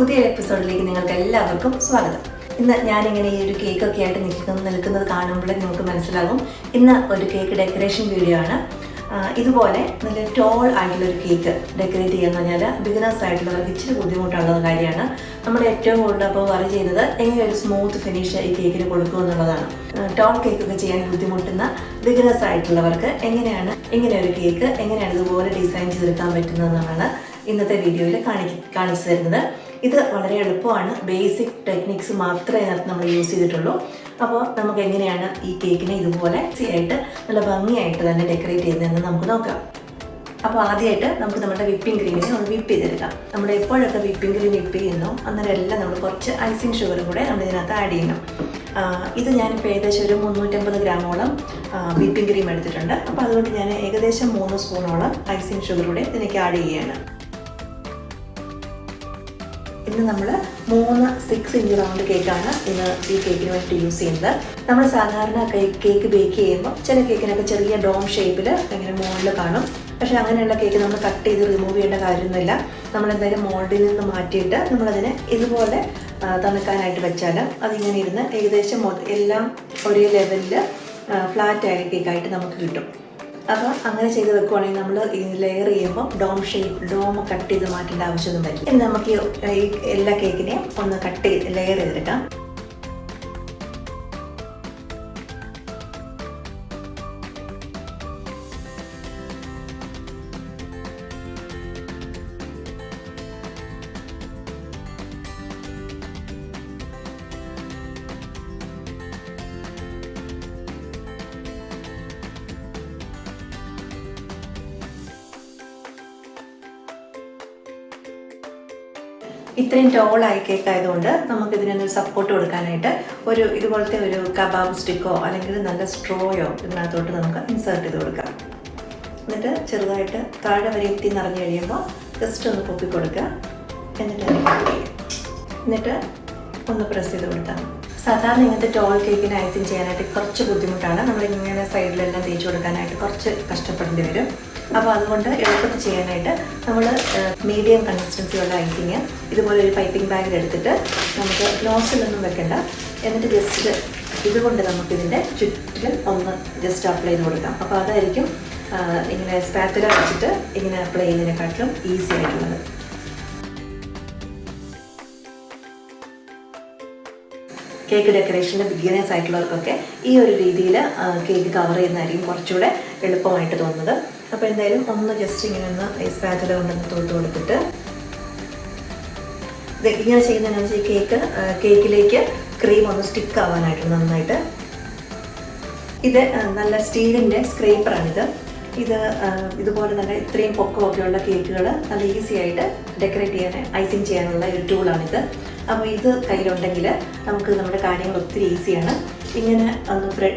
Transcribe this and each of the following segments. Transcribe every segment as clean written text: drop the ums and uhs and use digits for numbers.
പുതിയ എപ്പിസോഡിലേക്ക് നിങ്ങൾക്ക് എല്ലാവർക്കും സ്വാഗതം. ഇന്ന് ഞാനിങ്ങനെ ഈ ഒരു കേക്കൊക്കെ ആയിട്ട് നിൽക്കുന്നത് കാണുമ്പോൾ നിങ്ങൾക്ക് മനസ്സിലാകും ഇന്ന് ഒരു കേക്ക് ഡെക്കറേഷൻ വീഡിയോ ആണ്. ഇതുപോലെ നല്ല ടോൾ ആയിട്ടുള്ളൊരു കേക്ക് ഡെക്കറേറ്റ് ചെയ്യാന്ന് പറഞ്ഞാൽ ബിഗിനേഴ്സ് ആയിട്ടുള്ളവർക്ക് ഇച്ചിരി ബുദ്ധിമുട്ടുള്ള കാര്യമാണ്. നമ്മൾ ഏറ്റവും കൂടുതൽ അപ്പോൾ വറി ചെയ്യുന്നത് എങ്ങനെ ഒരു സ്മൂത്ത് ഫിനിഷ് ഈ കേക്കിന് കൊടുക്കുക എന്നുള്ളതാണ്. ടോൾ കേക്കൊക്കെ ചെയ്യാൻ ബുദ്ധിമുട്ടുന്ന ബിഗിനേഴ്സ് ആയിട്ടുള്ളവർക്ക് എങ്ങനെയാണ് ഇങ്ങനെ ഒരു കേക്ക് എങ്ങനെയാണ് ഇതുപോലെ ഡിസൈൻ ചെയ്തെടുക്കാൻ പറ്റുന്നതെന്നാണ് ഇന്നത്തെ വീഡിയോയിൽ കാണിച്ചു തരുന്നത്. ഇത് വളരെ എളുപ്പമാണ്. ബേസിക് ടെക്നിക്സ് മാത്രമേ ഇതിനകത്ത് നമ്മൾ യൂസ് ചെയ്തിട്ടുള്ളൂ. അപ്പോൾ നമുക്ക് എങ്ങനെയാണ് ഈ കേക്കിനെ ഇതുപോലെ ആയിട്ട് നല്ല ഭംഗിയായിട്ട് തന്നെ ഡെക്കറേറ്റ് ചെയ്യുന്നതെന്ന് നമുക്ക് നോക്കാം. അപ്പോൾ ആദ്യമായിട്ട് നമുക്ക് നമ്മുടെ വിപ്പിംഗ് ക്രീമിനെ ഒന്ന് വിപ്പ് ചെയ്തെടുക്കാം. നമ്മൾ എപ്പോഴൊക്കെ വിപ്പിംഗ് ക്രീം വിപ്പ് ചെയ്യുന്നോ അന്നേരം എല്ലാം നമ്മൾ കുറച്ച് ഐസിങ് ഷുഗറും കൂടെ നമ്മൾ ഇതിനകത്ത് ആഡ് ചെയ്യണം. ഇത് ഞാനിപ്പോൾ ഏകദേശം ഒരു 350 ഗ്രാമോളം വിപ്പിംഗ് ക്രീം എടുത്തിട്ടുണ്ട്. അപ്പോൾ അതുകൊണ്ട് ഞാൻ ഏകദേശം 3 സ്പൂണോളം ഐസിങ് ഷുഗർ കൂടെ ഇതിലേക്ക് ആഡ് ചെയ്യുകയാണ്. ഇന്ന് നമ്മൾ 6 ഇഞ്ച് റൗണ്ട് കേക്കാണ് ഇന്ന് ഈ കേക്കിന് വേണ്ടി യൂസ് ചെയ്യുന്നത്. നമ്മൾ സാധാരണ കേക്ക് ബേക്ക് ചെയ്യുമ്പോൾ ചില കേക്കിനൊക്കെ ചെറിയ ഡോം ഷേപ്പിൽ ഇങ്ങനെ മോൾഡിൽ കാണും. പക്ഷേ അങ്ങനെയുള്ള കേക്ക് നമ്മൾ കട്ട് ചെയ്ത് റിമൂവ് ചെയ്യേണ്ട കാര്യമൊന്നുമില്ല. നമ്മളെന്തായാലും മോൾഡിൽ നിന്ന് മാറ്റിയിട്ട് നമ്മളതിനെ ഇതുപോലെ തണുക്കാനായിട്ട് വെച്ചാൽ അതിങ്ങനെ ഇരുന്ന് ഏകദേശം എല്ലാം ഒരേ ലെവലിൽ ഫ്ലാറ്റ് ആയ കേക്കായിട്ട് നമുക്ക് കിട്ടും. അപ്പോൾ അങ്ങനെ ചെയ്ത് വെക്കുവാണെങ്കിൽ നമ്മൾ ഈ ലെയർ ചെയ്യുമ്പോൾ ഡോം കട്ട് ചെയ്ത് മാറ്റേണ്ട ആവശ്യമൊന്നും വരില്ല. ഇനി നമുക്ക് ഈ എല്ലാ കേക്കിനെയും ഒന്ന് ലെയർ ചെയ്തെടുക്കാം. ഇത്രയും ടോളായി കേക്ക് ആയതുകൊണ്ട് നമുക്ക് ഇതിനൊരു സപ്പോർട്ട് കൊടുക്കാനായിട്ട് ഇതുപോലത്തെ ഒരു കബാബ് സ്റ്റിക്കോ അല്ലെങ്കിൽ നല്ല സ്ട്രോയോ ഇതിനകത്തോട്ട് നമുക്ക് ഇൻസേർട്ട് ചെയ്ത് കൊടുക്കാം. എന്നിട്ട് ചെറുതായിട്ട് താഴെ വരെ എത്തി നിറഞ്ഞു കഴിയുമ്പോൾ ജസ്റ്റ് ഒന്ന് പൊക്കി കൊടുക്കുക. എന്നിട്ട് ഒന്ന് പ്രസ് ചെയ്ത് കൊടുത്താൽ സാധാരണ ഇങ്ങനത്തെ ടോൾ കേക്കിന് ഐസിങ് ചെയ്യാനായിട്ട് കുറച്ച് ബുദ്ധിമുട്ടാണ്. നമ്മളിങ്ങനെ സൈഡിലെല്ലാം തേച്ച് കൊടുക്കാനായിട്ട് കുറച്ച് കഷ്ടപ്പെടേണ്ടി വരും. അപ്പോൾ അതുകൊണ്ട് എളുപ്പത്തിൽ ചെയ്യാനായിട്ട് നമ്മൾ മീഡിയം കൺസിസ്റ്റൻസിയുള്ള ഐസിങ് ഇതുപോലെ ഒരു പൈപ്പിംഗ് ബാഗിൽ എടുത്തിട്ട് നമുക്ക് നോസിലൊന്നും വെക്കണ്ട. എന്നിട്ട് ജസ്റ്റ് ഇതുകൊണ്ട് നമുക്കിതിൻ്റെ ചുറ്റിലും ഒന്ന് ജസ്റ്റ് അപ്ലൈ ചെയ്ത് കൊടുക്കാം. അപ്പോൾ അതായിരിക്കും ഇങ്ങനെ സ്പാറ്റുല വെച്ചിട്ട് ഇങ്ങനെ അപ്ലൈ ചെയ്യുന്നതിനെക്കാട്ടിലും ഈസി ആയിട്ടുള്ളത്. കേക്ക് ഡെക്കറേഷൻ്റെ ബിഗിനേഴ്സ് ആയിട്ടുള്ളവർക്കൊക്കെ ഈ ഒരു രീതിയിൽ കേക്ക് കവർ ചെയ്യുന്നതായിരിക്കും കുറച്ചുകൂടെ എളുപ്പമായിട്ട് തോന്നുന്നത്. അപ്പോൾ എന്തായാലും ഒന്ന് ജസ്റ്റ് ഇങ്ങനെ ഒന്ന് ഈ സ്പാറ്റുല കൊണ്ടൊന്ന് തൊട്ട് കൊടുത്തിട്ട് ഇങ്ങനെ ചെയ്യുന്നതെന്ന് വെച്ചാൽ കേക്കിലേക്ക് ക്രീം ഒന്ന് സ്റ്റിക്ക് ആവാനായിട്ട് നന്നായിട്ട്. ഇത് നല്ല സ്റ്റീലിൻ്റെ സ്ക്രേപ്പറാണിത്. ഇതുപോലെ തന്നെ ഇത്രയും പൊക്കമൊക്കെയുള്ള കേക്കുകൾ നല്ല ഈസി ആയിട്ട് ഡെക്കറേറ്റ് ചെയ്യാൻ ഐസിങ് ചെയ്യാനുള്ള ഒരു ടൂളാണിത്. അപ്പോൾ ഇത് കയ്യിലുണ്ടെങ്കിൽ നമുക്ക് നമ്മുടെ കാര്യങ്ങൾ ഒത്തിരി ഈസിയാണ്.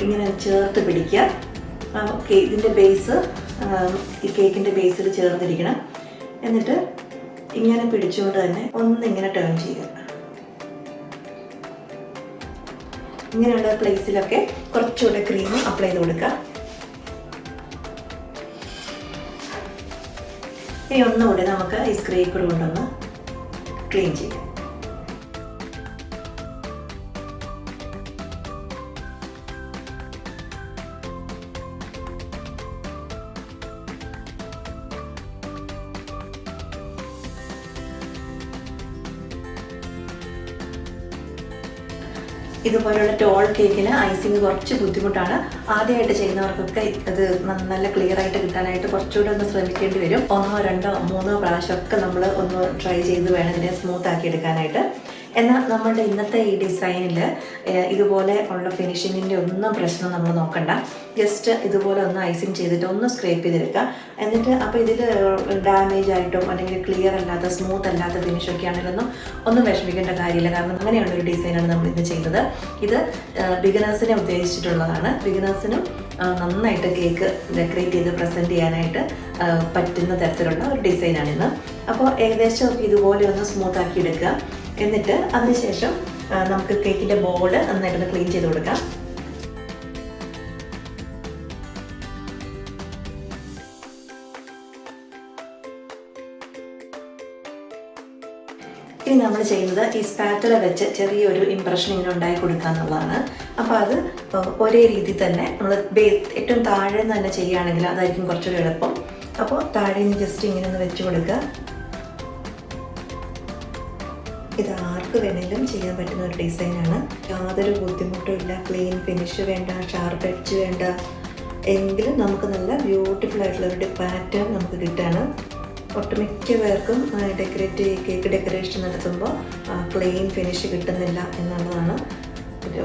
ഇങ്ങനെ ചേർത്ത് പിടിക്കുക. ഇതിൻ്റെ ബേസ് ഈ കേക്കിൻ്റെ ബേസിൽ ചേർന്നിരിക്കണം. എന്നിട്ട് ഇങ്ങനെ പിടിച്ചുകൊണ്ട് തന്നെ ഒന്നിങ്ങനെ ടേൺ ചെയ്യുക. ഇങ്ങനെയുള്ള പ്ലേസിലൊക്കെ കുറച്ചുകൂടെ ക്രീം അപ്ലൈ ചെയ്ത് കൊടുക്കുക. ഇനി ഒന്നുകൂടെ നമുക്ക് ഈ സ്ക്രേപ്പർ കൊണ്ടൊന്ന് ക്ലീൻ ചെയ്യാം. ഇതുപോലുള്ള ടോൾ കേക്കിന് ഐസിങ് കുറച്ച് ബുദ്ധിമുട്ടാണ്. ആദ്യമായിട്ട് ചെയ്യുന്നവർക്കൊക്കെ അത് നല്ല ക്ലിയർ ആയിട്ട് കിട്ടാനായിട്ട് കുറച്ചുകൂടെ ഒന്ന് ശ്രമിക്കേണ്ടി വരും. 1, 2, 3 പ്രാവശ്യമൊക്കെ നമ്മൾ ഒന്ന് ട്രൈ ചെയ്ത് വേണം ഇതിനെ സ്മൂത്ത് ആക്കി എടുക്കാനായിട്ട്. എന്നാൽ നമ്മളുടെ ഇന്നത്തെ ഈ ഡിസൈനിൽ ഇതുപോലെ ഉള്ള ഫിനിഷിങ്ങിൻ്റെ ഒന്നും പ്രശ്നം നമ്മൾ നോക്കണ്ട. ജസ്റ്റ് ഇതുപോലെ ഒന്ന് ഐസിങ് ചെയ്തിട്ട് ഒന്ന് സ്ക്രേപ്പ് ചെയ്തെടുക്കുക. എന്നിട്ട് അപ്പോൾ ഇതിൽ ഡാമേജ് ആയിട്ടോ അല്ലെങ്കിൽ ക്ലിയർ അല്ലാത്ത സ്മൂത്ത് അല്ലാത്ത ഫിനിഷൊക്കെ ആണെങ്കിലൊന്നും ഒന്നും വിഷമിക്കേണ്ട കാര്യമില്ല. കാരണം അങ്ങനെയുള്ളൊരു ഡിസൈനാണ് നമ്മൾ ഇന്ന് ചെയ്യുന്നത്. ഇത് ബിഗിനേഴ്സിനെ ഉദ്ദേശിച്ചിട്ടുള്ളതാണ്. ബിഗിനേഴ്സിനും നന്നായിട്ട് കേക്ക് ഡെക്കറേറ്റ് ചെയ്ത് പ്രസൻറ്റ് ചെയ്യാനായിട്ട് പറ്റുന്ന തരത്തിലുള്ള ഒരു ഡിസൈനാണിന്ന്. അപ്പോൾ ഏകദേശം ഇതുപോലെ ഒന്ന് സ്മൂത്ത് ആക്കി എടുക്കുക. എന്നിട്ട് അതിനുശേഷം നമുക്ക് കേക്കിൻ്റെ ബോർഡ് നന്നായിട്ടൊന്ന് ക്ലീൻ ചെയ്ത് കൊടുക്കാം. ഇനി ഇനി നമ്മൾ ചെയ്യുന്നത് ഈ സ്പാറ്റുല വെച്ച് ചെറിയൊരു ഇംപ്രഷൻ ഇങ്ങനെ ഉണ്ടാക്കി കൊടുക്കുക എന്നുള്ളതാണ്. അപ്പോൾ അത് ഒരേ രീതിയിൽ തന്നെ നമ്മൾ ഏറ്റവും താഴെ നിന്ന് തന്നെ ചെയ്യുകയാണെങ്കിൽ അതായിരിക്കും കുറച്ചുകൂടി എളുപ്പം. അപ്പോൾ താഴെ നിന്ന് ജസ്റ്റ് ഇങ്ങനെ ഒന്ന് വെച്ച് കൊടുക്കുക. ഇത് ആർക്ക് വേണമെങ്കിലും ചെയ്യാൻ പറ്റുന്ന ഒരു ഡിസൈനാണ്. യാതൊരു ബുദ്ധിമുട്ടും ഇല്ല. ക്ലീൻ ഫിനിഷ് വേണ്ട, ഷാർപ്പ് എഡ്ജ് വേണ്ട, എങ്കിലും നമുക്ക് നല്ല ബ്യൂട്ടിഫുൾ ആയിട്ടുള്ളൊരു പാറ്റേൺ നമുക്ക് കിട്ടുകയാണ്. ഒട്ടുമിക്ക പേർക്കും കേക്ക് ഡെക്കറേഷൻ നടത്തുമ്പോൾ ക്ലീൻ ഫിനിഷ് കിട്ടുന്നില്ല എന്നുള്ളതാണ്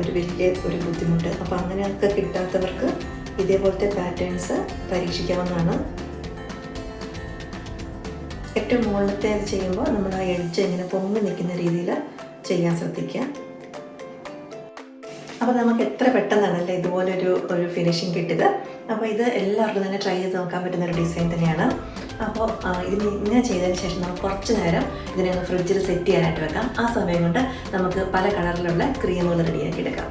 ഒരു വലിയ ഒരു ബുദ്ധിമുട്ട്. അപ്പോൾ അങ്ങനെയൊക്കെ കിട്ടാത്തവർക്ക് ഇതേപോലത്തെ പാറ്റേൺസ് പരീക്ഷിക്കാവുന്നതാണ്. ഏറ്റവും മുകളിലത്തെ ചെയ്യുമ്പോൾ നമ്മൾ ആ എഡ്ജ് ഇങ്ങനെ പൊങ്ങി നിൽക്കുന്ന രീതിയിൽ ചെയ്യാൻ ശ്രദ്ധിക്കുക. അപ്പോൾ നമുക്ക് എത്ര പെട്ടെന്നാണല്ലേ ഇതുപോലൊരു ഫിനിഷിങ് കിട്ടിയത്. അപ്പോൾ ഇത് എല്ലാവർക്കും തന്നെ ട്രൈ ചെയ്ത് നോക്കാൻ പറ്റുന്ന ഒരു ഡിസൈൻ തന്നെയാണ്. അപ്പോൾ ഇതിന് ഇങ്ങനെ ചെയ്തതിന് ശേഷം നമുക്ക് കുറച്ച് നേരം ഇതിനെ ഒന്ന് ഫ്രിഡ്ജിൽ സെറ്റ് ചെയ്യാനായിട്ട് വെക്കാം. ആ സമയം കൊണ്ട് നമുക്ക് പല കളറിലുള്ള ക്രീമുകൾ റെഡിയാക്കി എടുക്കാം.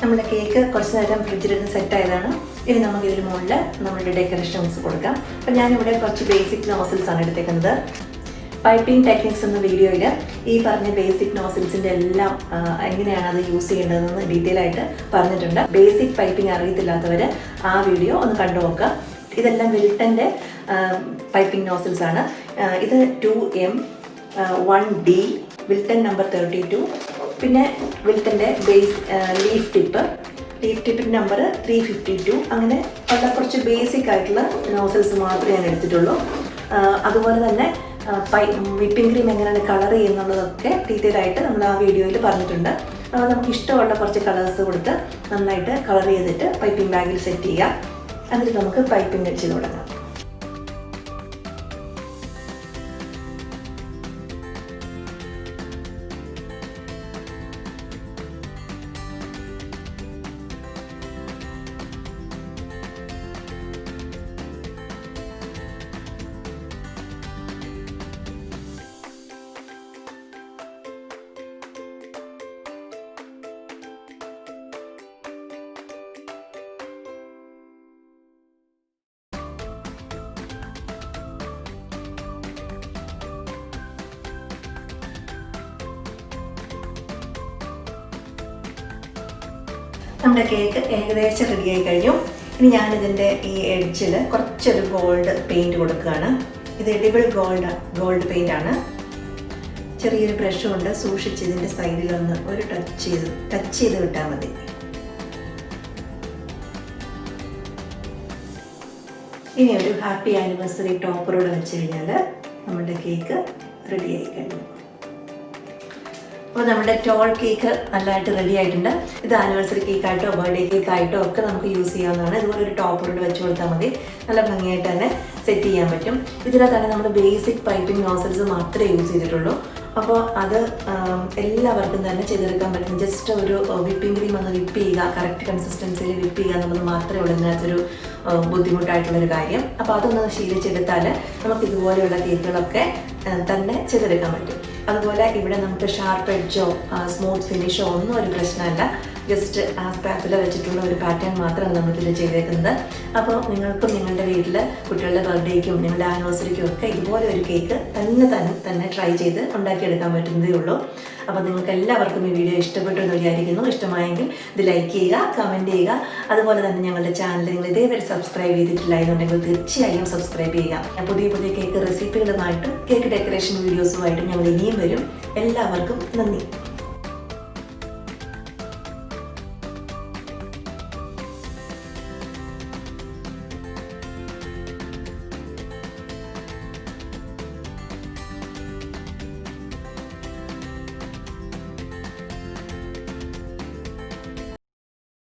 നമ്മുടെ കേക്ക് കുറച്ച് നേരം ഫ്രിഡ്ജിലിരുന്ന് സെറ്റായതാണ്. ഇനി നമുക്ക് ഇതിന് മുകളിൽ നമ്മളുടെ ഡെക്കറേഷൻസ് കൊടുക്കാം. അപ്പോൾ ഞാനിവിടെ കുറച്ച് ബേസിക് നോസിൽസ് ആണ് എടുത്തേക്കുന്നത്. പൈപ്പിംഗ് ടെക്നിക്സ് എന്ന വീഡിയോയിൽ ഈ പറഞ്ഞ ബേസിക് നോസിൽസിൻ്റെ എല്ലാം എങ്ങനെയാണ് അത് യൂസ് ചെയ്യേണ്ടതെന്ന് ഡീറ്റെയിൽ ആയിട്ട് പറഞ്ഞിട്ടുണ്ട്. ബേസിക് പൈപ്പിംഗ് അറിയത്തില്ലാത്തവർ ആ വീഡിയോ ഒന്ന് കണ്ടു നോക്കുക. ഇതെല്ലാം വിൽട്ടൻ്റെ പൈപ്പിംഗ് നോസിൽസ് ആണ്. ഇത് 2M 1D വിൽട്ടൺ നമ്പർ 32, പിന്നെ വിൽട്ടൻ്റെ ലീഫ് ടിപ്പിൻ്റെ നമ്പർ 352. അങ്ങനെ വളരെ കുറച്ച് ബേസിക് ആയിട്ടുള്ള നോസിൽസ് മാത്രമേ ഞാൻ എടുത്തിട്ടുള്ളൂ. അതുപോലെ തന്നെ വിപ്പിംഗ് ക്രീം എങ്ങനെയാണ് കളർ ചെയ്യുന്നുള്ളതൊക്കെ ഡീറ്റെയിൽ ആയിട്ട് നമ്മൾ ആ വീഡിയോയിൽ പറഞ്ഞിട്ടുണ്ട്. നമുക്ക് ഇഷ്ടമുള്ള കുറച്ച് കളേഴ്സ് കൊടുത്ത് നന്നായിട്ട് കളർ ചെയ്തിട്ട് പൈപ്പിംഗ് ബാഗിൽ സെറ്റ് ചെയ്യുക. എന്നിട്ട് നമുക്ക് പൈപ്പിംഗ് ചെയ്ത് തുടങ്ങാം. നമ്മുടെ കേക്ക് ഏകദേശം റെഡിയായി കഴിഞ്ഞു. ഇനി ഞാനിതിൻ്റെ ഈ എഡ്ജിൽ കുറച്ചൊരു ഗോൾഡ് പെയിൻറ്റ് കൊടുക്കുകയാണ്. ഇത് എഡിബിൾ ഗോൾഡ് പെയിൻ്റ് ആണ്. ചെറിയൊരു ബ്രഷ് കൊണ്ട് സൂക്ഷിച്ച് ഇതിൻ്റെ സൈഡിലൊന്ന് ഒരു ടച്ച് ചെയ്ത് വിട്ടാൽ മതി. ഇനി ഒരു ഹാപ്പി ആനിവേഴ്സറി ടോപ്പറോടെ വെച്ച് കഴിഞ്ഞാൽ നമ്മുടെ കേക്ക് റെഡിയായി കഴിഞ്ഞു. അപ്പോൾ നമ്മുടെ ടോൾ കേക്ക് നല്ലതായിട്ട് റെഡി ആയിട്ടുണ്ട്. ഇത് ആനിവേഴ്സറി കേക്കായിട്ടോ ബർത്ത്ഡേ കേക്കായിട്ടോ ഒക്കെ നമുക്ക് യൂസ് ചെയ്യാവുന്നതാണ്. ഇതുപോലെ ഒരു ടോപ്പറോട് വെച്ച് കൊടുത്താൽ മതി. നല്ല ഭംഗിയായിട്ട് തന്നെ സെറ്റ് ചെയ്യാൻ പറ്റും. ഇതിനകത്ത് തന്നെ നമ്മൾ ബേസിക് പൈപ്പിംഗ് നോസിൽസ് മാത്രമേ യൂസ് ചെയ്തിട്ടുള്ളൂ. അപ്പോൾ അത് എല്ലാവർക്കും തന്നെ ചെയ്തെടുക്കാൻ പറ്റും. ജസ്റ്റ് ഒരു വിപ്പിംഗ് ക്രീം ഒന്ന് വിപ്പ് ചെയ്യുക, കറക്റ്റ് കൺസിസ്റ്റൻസിയിൽ വിപ്പ് ചെയ്യുക എന്നുള്ളത് മാത്രമേ ഉള്ളൂ ഇതിനകത്തൊരു ബുദ്ധിമുട്ടായിട്ടുള്ളൊരു കാര്യം. അപ്പോൾ അതൊന്ന് ശീലിച്ചെടുത്താൽ നമുക്ക് ഇതുപോലെയുള്ള കേക്കുകളൊക്കെ തന്നെ ചെയ്തെടുക്കാൻ പറ്റും. അതുപോലെ ഇവിടെ നമുക്ക് ഷാർപ്പ് എഡ്ജോ സ്മൂത്ത് ഫിനിഷോ ഒന്നും ഒരു പ്രശ്നമല്ല. ജസ്റ്റ് ആ സ്പാറ്റുല വെച്ചിട്ടുള്ള ഒരു പാറ്റേൺ മാത്രമാണ് നമ്മളിതിൽ ചെയ്തേക്കുന്നത്. അപ്പോൾ നിങ്ങൾക്കും നിങ്ങളുടെ വീട്ടിൽ കുട്ടികളുടെ ബർത്ത്ഡേക്കും നിങ്ങളുടെ ആനിവേഴ്സറിക്കും ഒക്കെ ഇതുപോലെ ഒരു കേക്ക് തന്നെ ട്രൈ ചെയ്ത് ഉണ്ടാക്കിയെടുക്കാൻ പറ്റുന്നതേ ഉള്ളൂ. അപ്പോൾ നിങ്ങൾക്ക് എല്ലാവർക്കും ഈ വീഡിയോ ഇഷ്ടപ്പെട്ടു എന്ന് വിചാരിക്കുന്നു. ഇഷ്ടമായെങ്കിൽ ഇത് ലൈക്ക് ചെയ്യുക, കമൻറ്റ് ചെയ്യുക. അതുപോലെ തന്നെ ഞങ്ങളുടെ ചാനൽ നിങ്ങൾ ഇതേവരെ സബ്സ്ക്രൈബ് ചെയ്തിട്ടില്ല എന്നുണ്ടെങ്കിൽ തീർച്ചയായും സബ്സ്ക്രൈബ് ചെയ്യുക. പുതിയ കേക്ക് റെസിപ്പികളുമായിട്ടും കേക്ക് ഡെക്കറേഷൻ വീഡിയോസുമായിട്ടും ഞങ്ങൾ ഇനിയും വരും. എല്ലാവർക്കും നന്ദി.